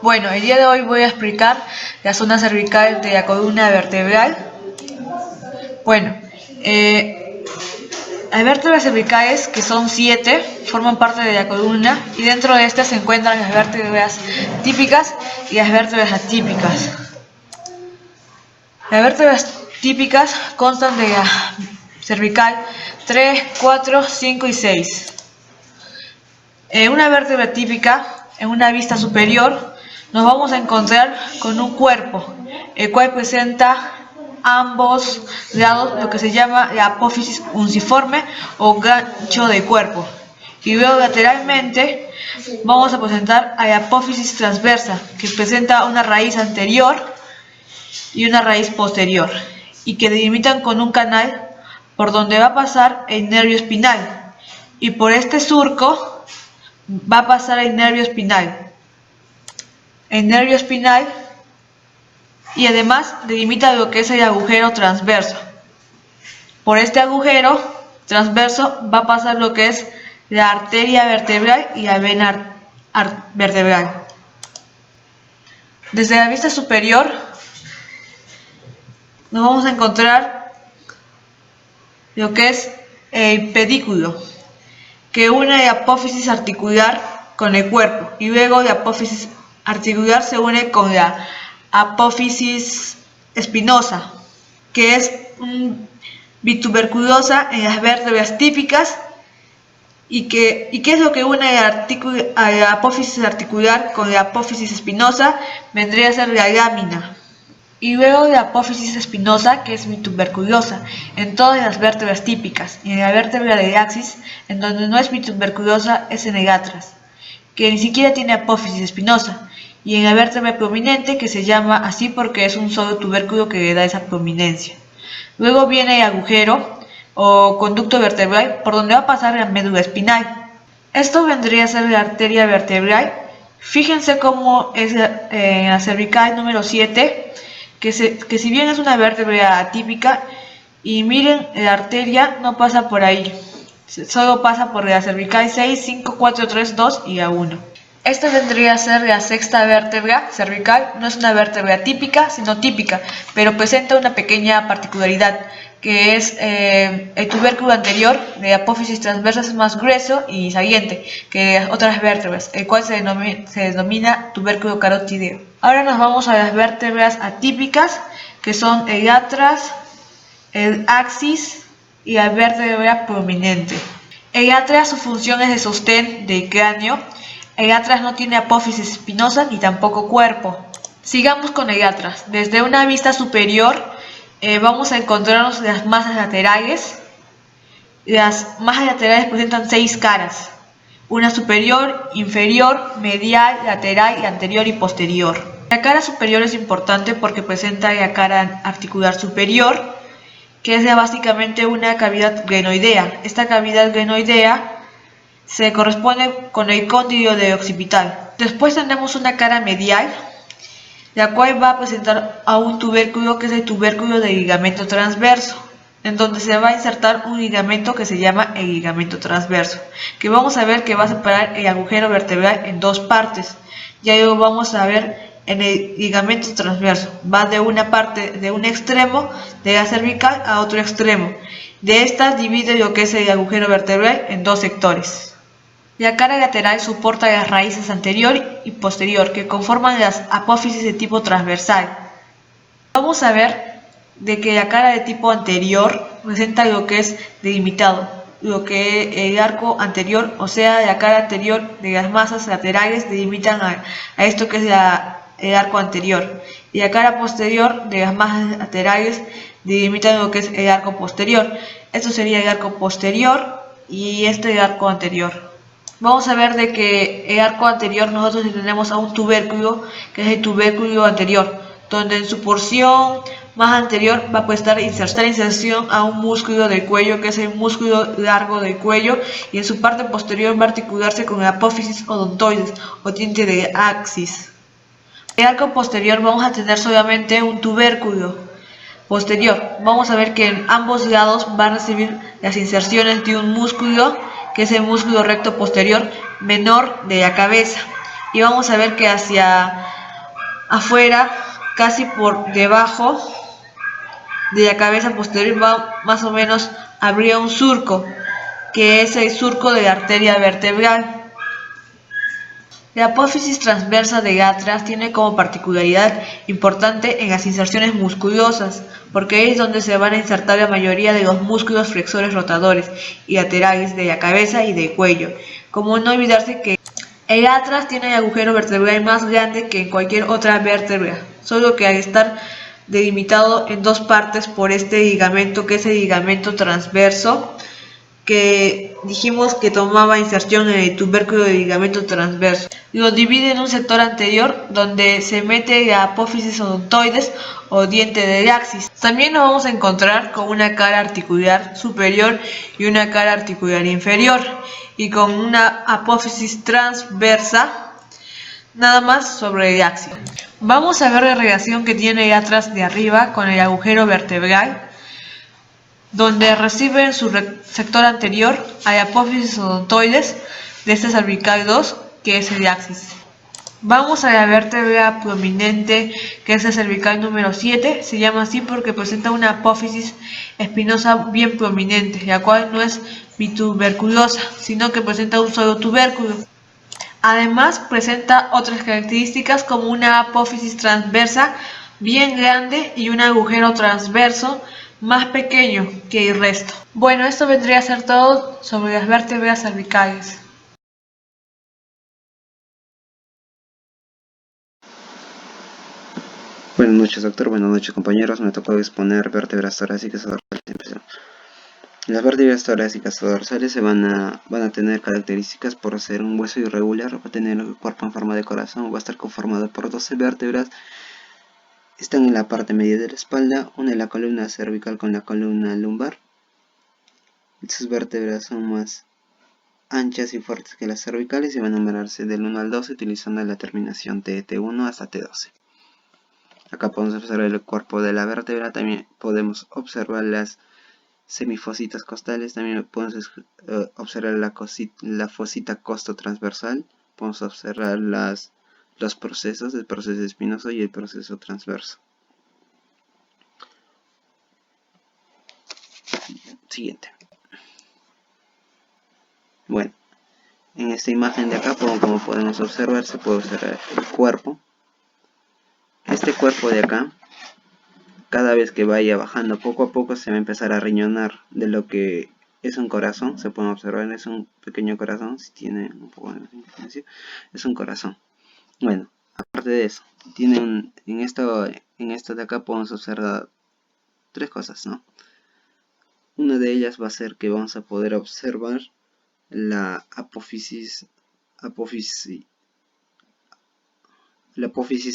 Bueno, el día de hoy voy a explicar la zona cervical de la columna vertebral. Bueno, las vértebras cervicales, que son 7, forman parte de la columna y dentro de estas se encuentran las vértebras típicas y las vértebras atípicas. Las vértebras típicas constan de la cervical 3, 4, 5 y 6. Una vértebra típica, en una vista superior, nos vamos a encontrar con un cuerpo, el cual presenta ambos lados lo que se llama la apófisis unciforme o gancho del cuerpo. Y luego lateralmente vamos a presentar a la apófisis transversa, que presenta una raíz anterior y una raíz posterior, y que delimitan con un canal por donde va a pasar el nervio espinal, y por este surco va a pasar el nervio espinal. El nervio espinal y además delimita lo que es el agujero transverso. Por este agujero transverso va a pasar lo que es la arteria vertebral y la vena vertebral. Desde la vista superior nos vamos a encontrar lo que es el pedículo, que une la apófisis articular con el cuerpo, y luego la apófisis articular se une con la apófisis espinosa, que es bituberculosa en las vértebras típicas, y qué es lo que une a la apófisis articular con la apófisis espinosa. Vendría a ser la lámina. Y luego la apófisis espinosa, que es bituberculosa en todas las vértebras típicas, y en la vértebra del axis, en donde no es bituberculosa, es en el atlas, que ni siquiera tiene apófisis espinosa, y en la vértebra prominente, que se llama así porque es un solo tubérculo que le da esa prominencia. Luego viene el agujero o conducto vertebral, por donde va a pasar la médula espinal. Esto vendría a ser la arteria vertebral. Fíjense cómo es la cervical número 7, que si bien es una vértebra atípica, y miren, la arteria no pasa por ahí, solo pasa por la cervical 6, 5, 4, 3, 2 y la 1. Esta vendría a ser la sexta vértebra cervical. No es una vértebra típica, sino típica, pero presenta una pequeña particularidad, que es el tubérculo anterior de apófisis transversa es más grueso y saliente que las otras vértebras, el cual se denomina tubérculo carotídeo. Ahora nos vamos a las vértebras atípicas, que son el atlas, el axis y la vértebra prominente. El atlas, su función es de sostén del cráneo. El atlas no tiene apófisis espinosa ni tampoco cuerpo. Sigamos con el atlas. Desde una vista superior vamos a encontrarnos las masas laterales. Las masas laterales presentan 6 caras: una superior, inferior, medial, lateral y anterior y posterior. La cara superior es importante porque presenta la cara articular superior, que es básicamente una cavidad glenoidea. Esta cavidad glenoidea se corresponde con el cóndilo del occipital. Después tenemos una cara medial, la cual va a presentar a un tubérculo, que es el tubérculo del ligamento transverso, en donde se va a insertar un ligamento que se llama el ligamento transverso, que vamos a ver que va a separar el agujero vertebral en dos partes. Ya lo vamos a ver en el ligamento transverso. Va de una parte, de un extremo de la cervical a otro extremo. De estas divide lo que es el agujero vertebral en dos sectores. La cara lateral soporta las raíces anterior y posterior, que conforman las apófisis de tipo transversal. Vamos a ver de que la cara de tipo anterior presenta lo que es delimitado, lo que el arco anterior, o sea, la cara anterior de las masas laterales delimitan a esto que es el arco anterior, y la cara posterior de las masas laterales delimitan lo que es el arco posterior. Esto sería el arco posterior y este el arco anterior. Vamos a ver de que el arco anterior nosotros tenemos a un tubérculo, que es el tubérculo anterior, donde en su porción más anterior va a prestar inserción a un músculo del cuello, que es el músculo largo del cuello, y en su parte posterior va a articularse con el apófisis odontoides o diente del axis. En el arco posterior vamos a tener solamente un tubérculo posterior. Vamos a ver que en ambos lados va a recibir las inserciones de un músculo, que es el músculo recto posterior menor de la cabeza, y vamos a ver que hacia afuera, casi por debajo de la cabeza posterior, más o menos habría un surco, que es el surco de la arteria vertebral. La apófisis transversa de atras tiene como particularidad importante en las inserciones musculosas, porque es donde se van a insertar la mayoría de los músculos flexores rotadores y laterales de la cabeza y del cuello. Como no olvidarse que el atras tiene el agujero vertebral más grande que en cualquier otra vértebra, solo que al estar delimitado en dos partes por este ligamento, que es el ligamento transverso, que dijimos que tomaba inserción en el tubérculo del ligamento transverso. Lo divide en un sector anterior donde se mete la apófisis odontoides o diente del axis. También nos vamos a encontrar con una cara articular superior y una cara articular inferior, y con una apófisis transversa nada más sobre el axis. Vamos a ver la relación que tiene el atras de arriba con el agujero vertebral, donde recibe en su sector anterior a la apófisis odontoides de este cervical 2, que es el axis. Vamos a la vértebra prominente, que es el cervical número 7, se llama así porque presenta una apófisis espinosa bien prominente, la cual no es bituberculosa, sino que presenta un solo tubérculo. Además, presenta otras características como una apófisis transversa bien grande y un agujero transverso más pequeño que el resto. Bueno, esto vendría a ser todo sobre las vértebras cervicales. Buenas noches, doctor. Buenas noches, compañeros. Me tocó exponer vértebras torácicas o dorsales. Las vértebras torácicas o dorsales van a tener características por ser un hueso irregular, va a tener el cuerpo en forma de corazón, va a estar conformado por 12 vértebras. Están en la parte media de la espalda, une la columna cervical con la columna lumbar. Sus vértebras son más anchas y fuertes que las cervicales y van a numerarse del 1 al 12 utilizando la terminación de T1 hasta T12. Acá podemos observar el cuerpo de la vértebra, también podemos observar las semifositas costales, también podemos observar la fosita costotransversal, podemos observar los procesos, el proceso espinoso y el proceso transverso. Siguiente. Bueno, en esta imagen de acá, como podemos observar, se puede observar el cuerpo. Este cuerpo de acá, cada vez que vaya bajando poco a poco se va a empezar a riñonar de lo que es un corazón. Se pueden observar, es un pequeño corazón, si tiene un poco de diferencia, es un corazón. Bueno, aparte de eso, en esto de acá podemos observar tres cosas, ¿no? Una de ellas va a ser que vamos a poder observar la apófisis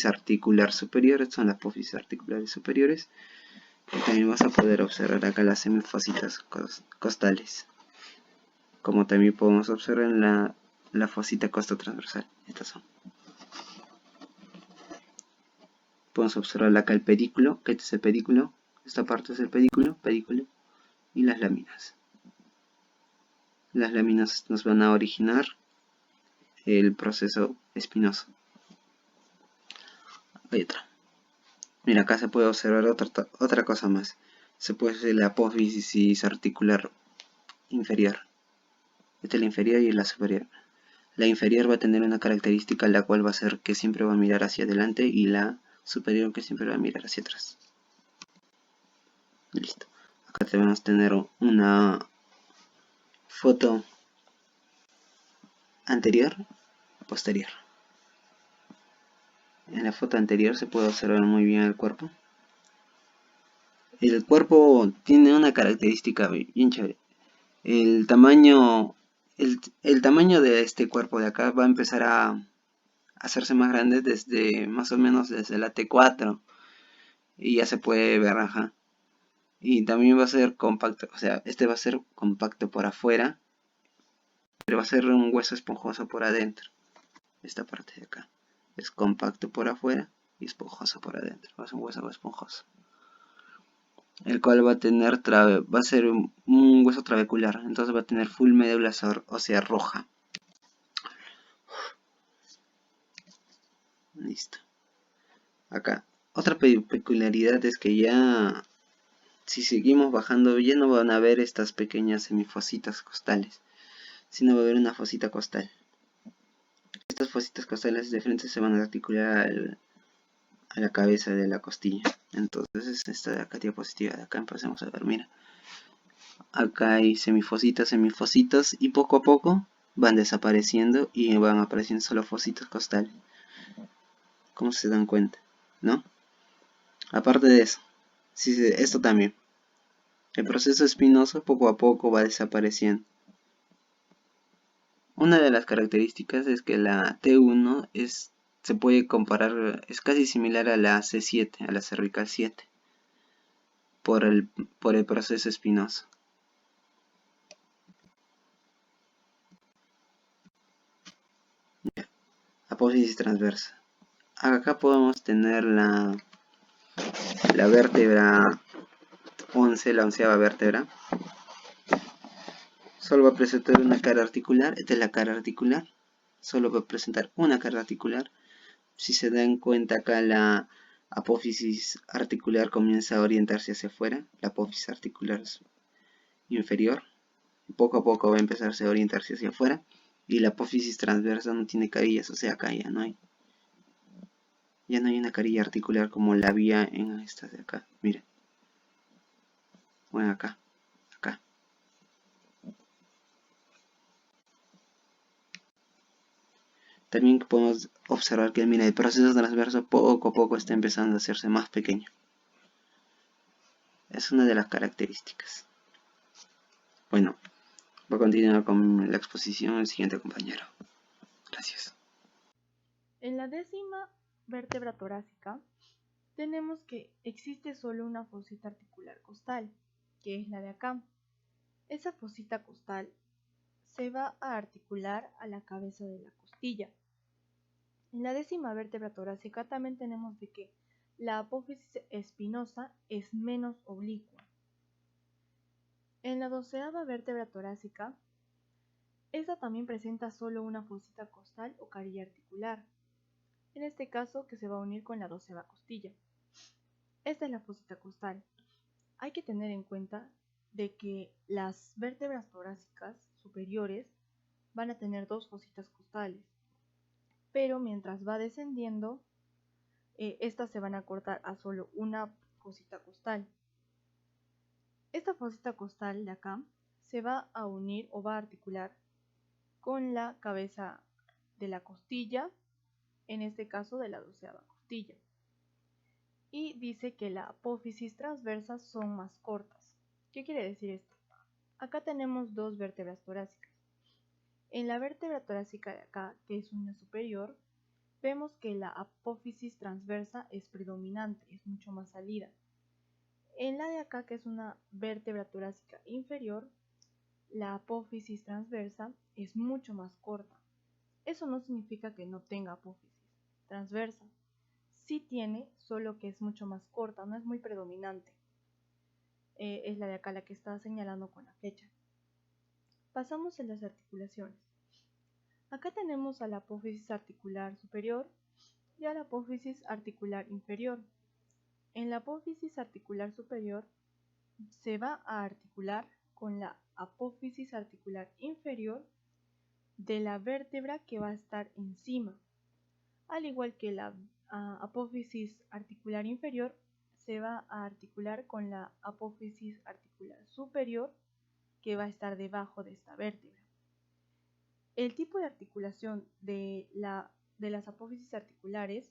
articular superior. Estas son las apófisis articulares superiores. Y también vas a poder observar acá las semifositas costales, como también podemos observar en la fosita costotransversal. Estas son. Podemos observar acá el pedículo, que este es el pedículo, esta parte es el pedículo, y las láminas. Las láminas nos van a originar el proceso espinoso. Hay otra. Mira, acá se puede observar otra cosa más. Se puede ver la apófisis articular inferior. Esta es la inferior y la superior. La inferior va a tener una característica la cual va a ser que siempre va a mirar hacia adelante, y la superior que siempre va a mirar hacia atrás. Listo. Acá debemos tener una foto anterior, posterior. En la foto anterior se puede observar muy bien el cuerpo. El cuerpo tiene una característica bien chévere. El tamaño de este cuerpo de acá va a empezar a hacerse más grande desde más o menos desde la T4, y ya se puede ver, ajá. Y también va a ser compacto, o sea, este va a ser compacto por afuera, pero va a ser un hueso esponjoso por adentro. Esta parte de acá es compacto por afuera y esponjoso por adentro. Va a ser un hueso esponjoso, el cual va a ser un hueso trabecular, entonces va a tener full médula ósea roja. Listo. acá. Otra peculiaridad es que ya, si seguimos bajando, ya no van a ver estas pequeñas semifositas costales, sino va a haber una fosita costal. Estas fositas costales de frente se van a articular a la cabeza de la costilla. Entonces esta de acá, diapositiva de acá, empecemos a ver, mira. Acá hay semifositos y poco a poco van desapareciendo y van apareciendo solo fositos costales. ¿Cómo se dan cuenta? ¿No? Aparte de eso, esto también. El proceso espinoso poco a poco va desapareciendo. Una de las características es que la T1 se puede comparar, es casi similar a la C7, a la cervical 7, por el proceso espinoso. Apófisis transversa. Acá podemos tener la vértebra 11, la 11ª vértebra. Solo va a presentar una cara articular. Esta es la cara articular. Solo va a presentar una cara articular. Si se dan cuenta, acá la apófisis articular comienza a orientarse hacia afuera. La apófisis articular inferior. Poco a poco va a empezarse a orientarse hacia afuera. Y la apófisis transversa no tiene carillas, o sea, acá ya no hay. Ya no hay una carilla articular como la había en estas de acá. Miren. Bueno, acá. Acá. También podemos observar que mira, el proceso transverso poco a poco está empezando a hacerse más pequeño. Es una de las características. Bueno, voy a continuar con la exposición el siguiente compañero. Gracias. En la 10ª vértebra torácica tenemos que existe solo una fosita articular costal, que es la de acá. Esa fosita costal se va a articular a la cabeza de la costilla. En la 10ª vértebra torácica también tenemos de que la apófisis espinosa es menos oblicua. En la 12ª vértebra torácica, esta también presenta solo una fosita costal o carilla articular, en este caso que se va a unir con la 12ª costilla. Esta es la fosita costal. Hay que tener en cuenta de que las vértebras torácicas superiores van a tener dos fositas costales, pero mientras va descendiendo, estas se van a cortar a solo una fosita costal. Esta fosita costal de acá se va a unir o va a articular con la cabeza de la costilla, en este caso de la 12ª costilla. Y dice que la apófisis transversas son más cortas. ¿Qué quiere decir esto? Acá tenemos dos vértebras torácicas. En la vértebra torácica de acá, que es una superior, vemos que la apófisis transversa es predominante, es mucho más salida. En la de acá, que es una vértebra torácica inferior, la apófisis transversa es mucho más corta. Eso no significa que no tenga apófisis transversa. Sí tiene, solo que es mucho más corta, no es muy predominante. Es la de acá la que está señalando con la flecha. Pasamos a las articulaciones. Acá tenemos a la apófisis articular superior y a la apófisis articular inferior. En la apófisis articular superior se va a articular con la apófisis articular inferior de la vértebra que va a estar encima. Al igual que la apófisis articular inferior se va a articular con la apófisis articular superior que va a estar debajo de esta vértebra. El tipo de articulación de las apófisis articulares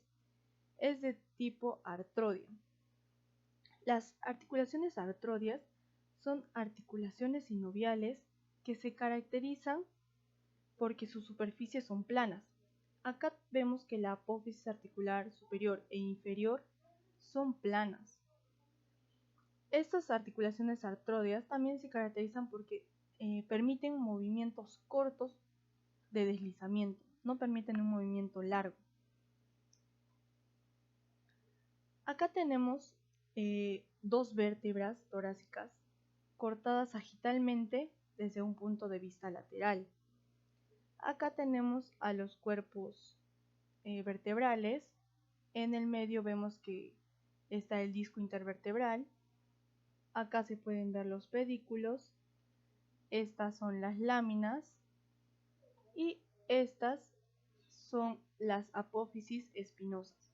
es de tipo artrodio. Las articulaciones artrodias son articulaciones sinoviales que se caracterizan porque sus superficies son planas. Acá vemos que la apófisis articular superior e inferior son planas. Estas articulaciones artrodias también se caracterizan porque permiten movimientos cortos de deslizamiento, no permiten un movimiento largo. Acá tenemos dos vértebras torácicas cortadas sagitalmente desde un punto de vista lateral. Acá tenemos a los cuerpos vertebrales En el medio vemos que está el disco intervertebral. Acá se pueden ver los pedículos. Estas son las láminas. Y estas son las apófisis espinosas.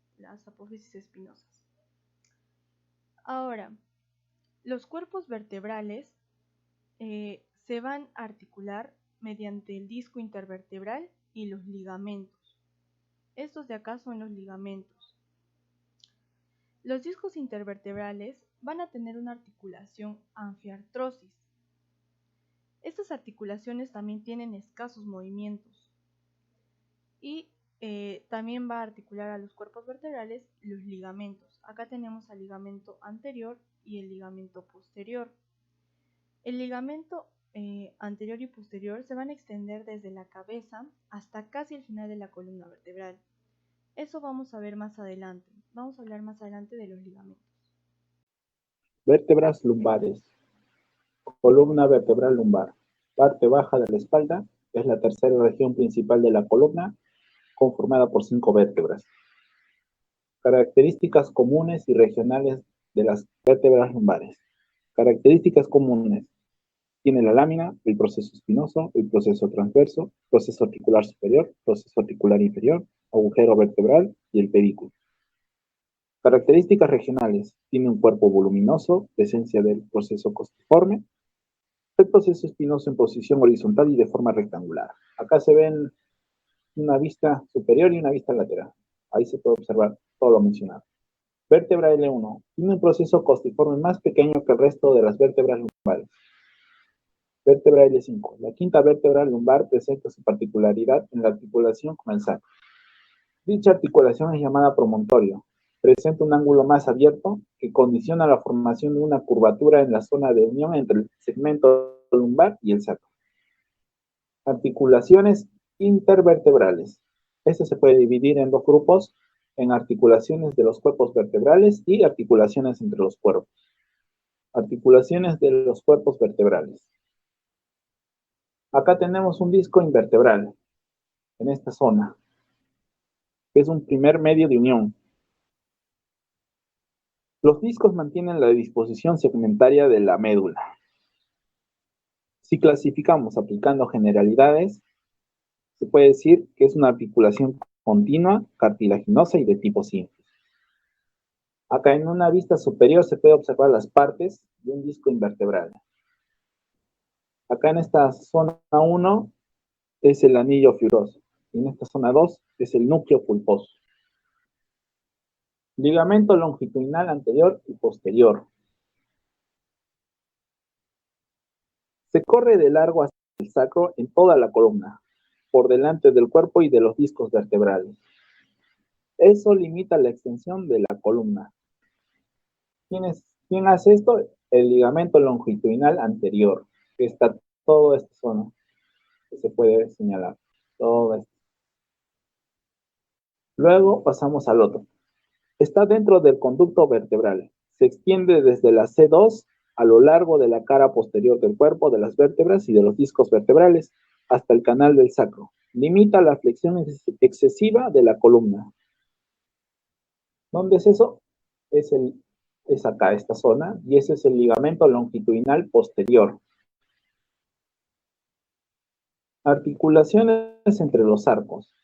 Ahora, los cuerpos vertebrales se van a articular mediante el disco intervertebral y los ligamentos. Estos de acá son los ligamentos. Los discos intervertebrales van a tener una articulación anfiartrosis. Estas articulaciones también tienen escasos movimientos y también va a articular a los cuerpos vertebrales los ligamentos. Acá tenemos el ligamento anterior y el ligamento posterior. El ligamento anterior y posterior se van a extender desde la cabeza hasta casi el final de la columna vertebral. Eso vamos a ver más adelante. Vamos a hablar más adelante de los ligamentos. Vértebras lumbares. Columna vertebral lumbar. Parte baja de la espalda es la tercera región principal de la columna, conformada por 5 vértebras. Características comunes y regionales de las vértebras lumbares. Características comunes. Tiene la lámina, el proceso espinoso, el proceso transverso, proceso articular superior, proceso articular inferior, agujero vertebral y el pedículo. Características regionales. Tiene un cuerpo voluminoso, presencia del proceso costiforme, el proceso espinoso en posición horizontal y de forma rectangular. Acá se ven una vista superior y una vista lateral. Ahí se puede observar todo lo mencionado. Vértebra L1. Tiene un proceso costiforme más pequeño que el resto de las vértebras lumbares. Vértebra L5. La quinta vértebra lumbar presenta su particularidad en la articulación con el sacro. Dicha articulación es llamada promontorio. Presenta un ángulo más abierto que condiciona la formación de una curvatura en la zona de unión entre el segmento lumbar y el sacro. Articulaciones intervertebrales. Este se puede dividir en 2 grupos, en articulaciones de los cuerpos vertebrales y articulaciones entre los cuerpos. Articulaciones de los cuerpos vertebrales. Acá tenemos un disco invertebral, en esta zona, que es un primer medio de unión. Los discos mantienen la disposición segmentaria de la médula. Si clasificamos aplicando generalidades, se puede decir que es una articulación continua, cartilaginosa y de tipo simple. Acá en una vista superior se puede observar las partes de un disco invertebral. Acá en esta zona 1 es el anillo fibroso. Y en esta zona 2 es el núcleo pulposo. Ligamento longitudinal anterior y posterior. Se corre de largo hacia el sacro en toda la columna, por delante del cuerpo y de los discos vertebrales. Eso limita la extensión de la columna. ¿Quién hace esto? El ligamento longitudinal anterior, que está toda esta zona, que se puede señalar. Todo esto. Luego pasamos al otro. Está dentro del conducto vertebral. Se extiende desde la C2 a lo largo de la cara posterior del cuerpo, de las vértebras y de los discos vertebrales, hasta el canal del sacro. Limita la flexión excesiva de la columna. ¿Dónde es eso? Es acá, esta zona, y ese es el ligamento longitudinal posterior. Articulaciones entre los arcos.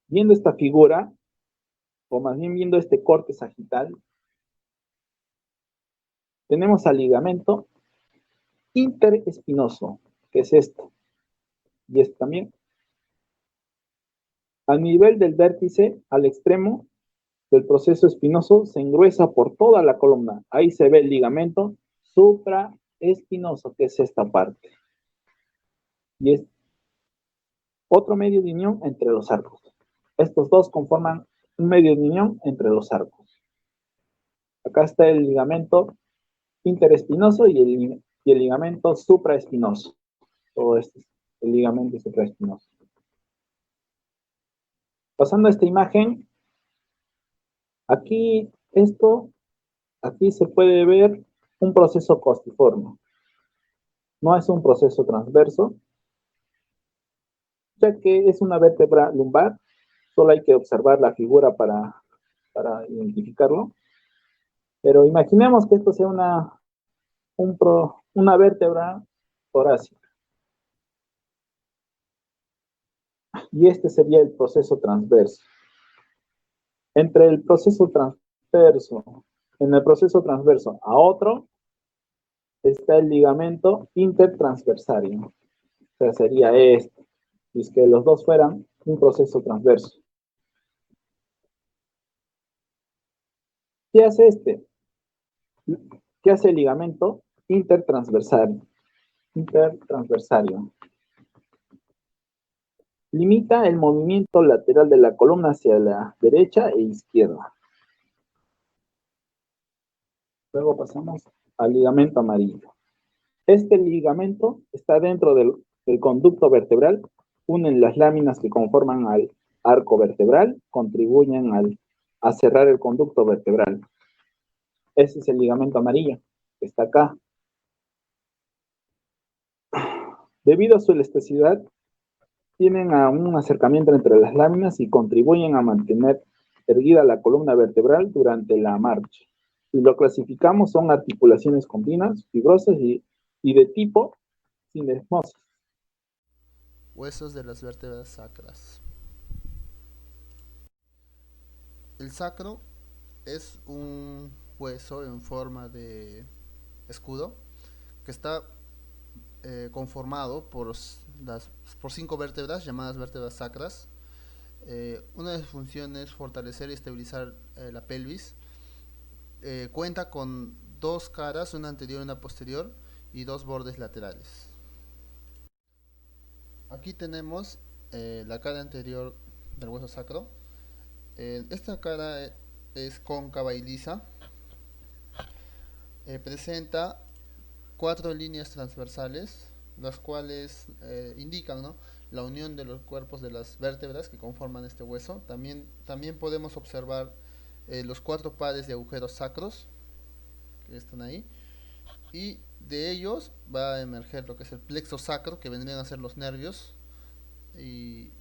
Viendo esta figura, o más bien viendo este corte sagital, tenemos al ligamento interespinoso, que es esto, y esto también. A nivel del vértice, al extremo del proceso espinoso, se engruesa por toda la columna. Ahí se ve el ligamento supraespinoso, que es esta parte. Y es otro medio de unión entre los arcos. Estos dos conforman un medio de unión entre los arcos. Acá está el ligamento interespinoso y el ligamento supraespinoso. Todo esto es el ligamento supraespinoso. Pasando a esta imagen, aquí se puede ver un proceso costiforme. No es un proceso transverso, ya que es una vértebra lumbar, solo hay que observar la figura para identificarlo. Pero imaginemos que esto sea una vértebra torácica. Y este sería el proceso transverso. Entre el proceso transverso, en el proceso transverso a otro, está el ligamento intertransversario. O sea, sería este. Si es que los dos fueran un proceso transverso. ¿Qué hace este? ¿Qué hace el ligamento intertransversario? Intertransversario. Limita el movimiento lateral de la columna hacia la derecha e izquierda. Luego pasamos al ligamento amarillo. Este ligamento está dentro del conducto vertebral, unen las láminas que conforman al arco vertebral, contribuyen a cerrar el conducto vertebral. Ese es el ligamento amarillo, que está acá. Debido a su elasticidad, tienen un acercamiento entre las láminas y contribuyen a mantener erguida la columna vertebral durante la marcha. Si lo clasificamos, son articulaciones continuas, fibrosas y de tipo sinesmosis. Huesos de las vértebras sacras. El sacro es un hueso en forma de escudo que está conformado por 5 vértebras llamadas vértebras sacras. Una de sus funciones es fortalecer y estabilizar la pelvis. Cuenta con 2 caras, una anterior y una posterior, y 2 bordes laterales. Aquí tenemos la cara anterior del hueso sacro. Esta cara es cóncava y lisa. Presenta 4 líneas transversales, las cuales indican, ¿no?, la unión de los cuerpos de las vértebras que conforman este hueso. También podemos observar los 4 pares de agujeros sacros que están ahí, y de ellos va a emerger lo que es el plexo sacro, que vendrían a ser los nervios, y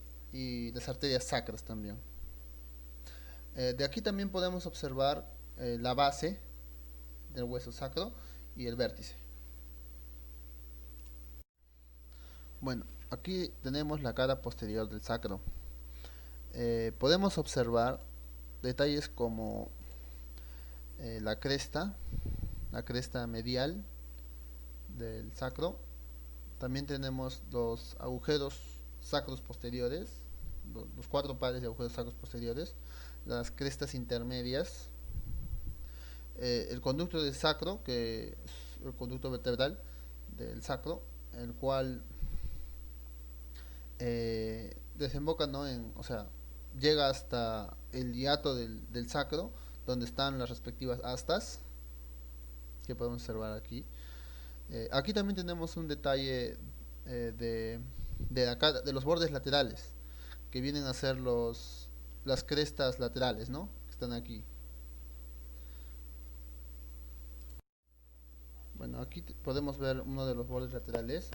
las arterias sacras también. De aquí también podemos observar la base del hueso sacro y el vértice. Bueno, aquí tenemos la cara posterior del sacro. Podemos observar detalles como la cresta medial del sacro. También tenemos los agujeros sacros posteriores, los 4 pares de agujeros sacros posteriores, las crestas intermedias, el conducto del sacro, que es el conducto vertebral del sacro, el cual desemboca, ¿no?, llega hasta el hiato del sacro, donde están las respectivas astas, que podemos observar aquí. Aquí también tenemos un detalle de los bordes laterales, que vienen a ser las crestas laterales, ¿no?, que están aquí. Bueno, aquí podemos ver uno de los bordes laterales.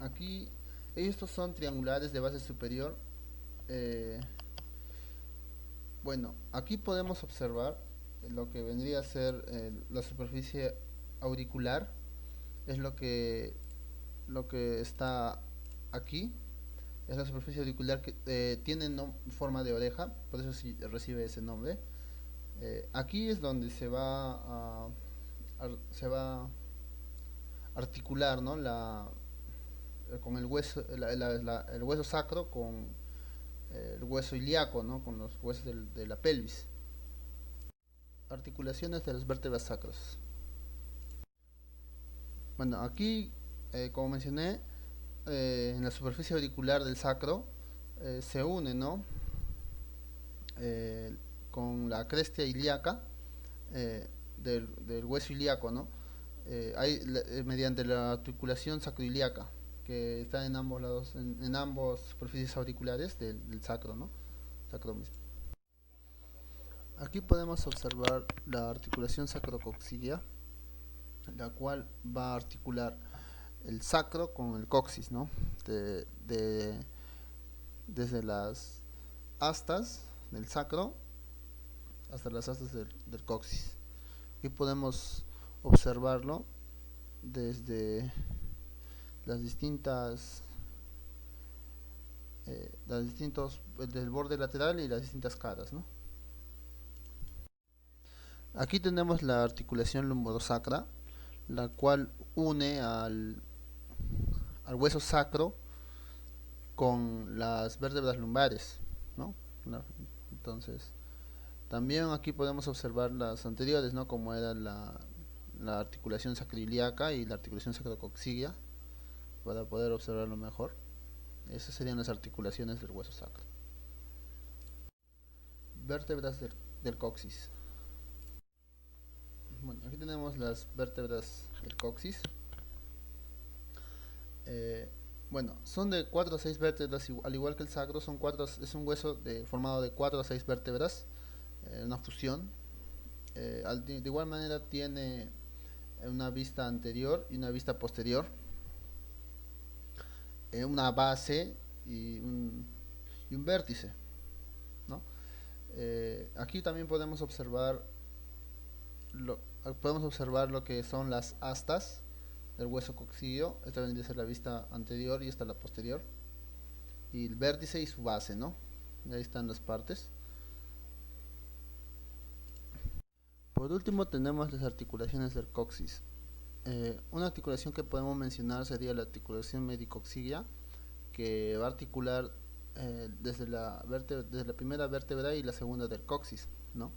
Aquí estos son triangulares de base superior. Bueno, aquí podemos observar lo que vendría a ser la superficie auricular. Es lo que está aquí. Es la superficie auricular que tiene forma de oreja, por eso sí recibe ese nombre. Aquí es donde se va a articular, ¿no?, con el hueso, el hueso sacro con el hueso ilíaco, ¿no?, con los huesos de la pelvis. Articulaciones de las vértebras sacras. Bueno, aquí, como mencioné, en la superficie auricular del sacro se une, ¿no?, con la cresta ilíaca del hueso ilíaco, ¿no? Mediante la articulación sacroiliaca, que está en ambos lados, en ambas superficies auriculares del sacro, ¿no?, sacro mismo. Aquí podemos observar la articulación sacrocoxígea, la cual va a articular el sacro con el coxis, ¿no?, desde las astas del sacro hasta las astas del coxis. Aquí podemos observarlo desde las distintas del borde lateral y las distintas caras, ¿no? Aquí tenemos la articulación lumbosacra, la cual une al hueso sacro con las vértebras lumbares, ¿no? Entonces, también aquí podemos observar las anteriores, ¿no? Como era la articulación sacroiliaca y la articulación sacrocoxígea, para poder observarlo mejor. Esas serían las articulaciones del hueso sacro. Vértebras del coxis. Bueno, aquí tenemos las vértebras del coxis. Bueno, son de 4 a 6 vértebras, al igual que el sacro, es un hueso formado de 4 a 6 vértebras, una fusión. De igual manera tiene una vista anterior y una vista posterior, una base y un vértice, ¿no? Aquí también podemos observar lo que son las astas del hueso coxígeo. Esta vendría a ser la vista anterior y esta la posterior, y el vértice y su base, ¿no? Ahí están las partes. Por último tenemos las articulaciones del coxis. Una articulación que podemos mencionar sería la articulación medicoxígea, que va a articular desde la primera vértebra y la segunda del coxis, ¿no?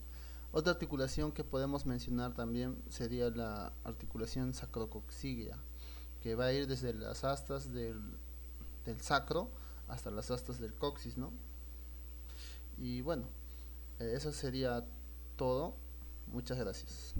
Otra articulación que podemos mencionar también sería la articulación sacrocoxígea, que va a ir desde las astas del sacro hasta las astas del coxis, ¿no? Y bueno, eso sería todo. Muchas gracias.